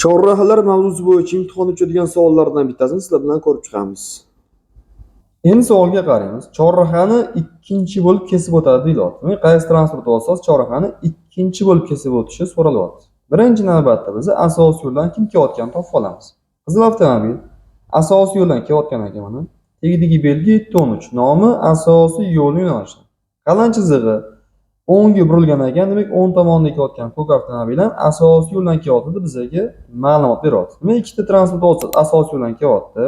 Chorrahalar mavzusi bo'yicha imtihon uchadigan savollardan bittasini sizlar bilan ko'rib chiqamiz. Endi savolga qaraymiz. Chorrahani ikkinchi bo'lib kesib o'tadi deyilyapti. Qaysi transport vositasi chorrahani ikkinchi bo'lib kesib o'tishi so'ralyapti. Birinchi navbatda biz asosiy yo'ldan kim kelayotganini topib olamiz. Qizil avtomobil asosiy yo'ldan kelayotgan ekan mana. Tegidagi belgi 713. Nomi asosiy yo'lning yo'nalishi. Qalin chizig'i o'ngga burilgan ekan, demak o'ng tomonda kelayotgan ko'k avtomobil ham asosiy yo'ldan kelyapti, bizga ma'lumot beryapti. Demak, ikkita transport vositasi asosiy yo'ldan kelyapti.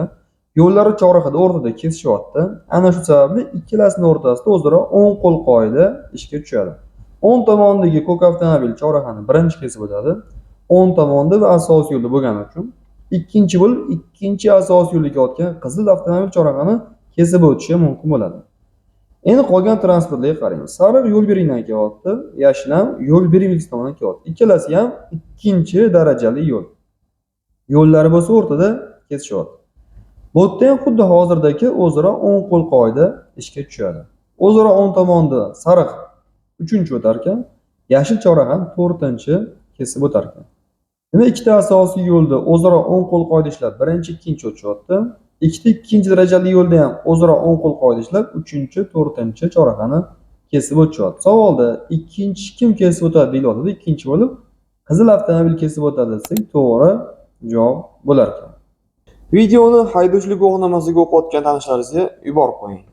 Yo'llari chorrahada o'rtada kesishyapti. Ana shu sababli ikkalasining o'rtasida o'zaro o'ng qo'l qoida ishga tushadi. O'ng tomondagi ko'k avtomobil chorrahani birinchi kesib o'tadi. O'ng tomonda va asosiy yo'lda bo'lgani uchun ikkinchi bo'lib ikkinchi asosiy yo'lga kelayotgan qizil avtomobil chorrahani kesib o'tishi mumkin bo'ladi. Endi qolgan transportlarga qaraymiz. Sariq yo'l beringdan kelyapti, yashil ham yo'l beringlik tomonidan kelyapti. Ikkalasi ham ikkinchi darajali yo'l. Yo'llari bo'lsa o'rtada kesishyapti. Bu yerda ham xuddi hozirdagi o'zaro o'ng qo'l qoida ishga tushadi. O'zaro o'ng tomonda sariq 3-chi o'tar ekan, yashil chorraha 4-chi kesib o'tar ekan. Demak, ikkita asosiy yo'lda o'zaro o'ng qo'l qoida ishlab, birinchi, ikkinchi o'tishyapti. Ikkita ikkinchi darajali yo'lda ham o'zaro o'ng qo'l qoida ishlab, 3-chi, 4-chi chorrahani kesib o'tishyapti. Savolda ikkinchi kim kesib o'tadi deyilyapti. Ikkinchi bo'lib qizil avtomobil kesib o'tadi desak, to'g'ri javob bo'lar ekan. Videoni haydovchilik guvohnomasiga o'qiyotgan tanishlaringizga yuborib qo'ying.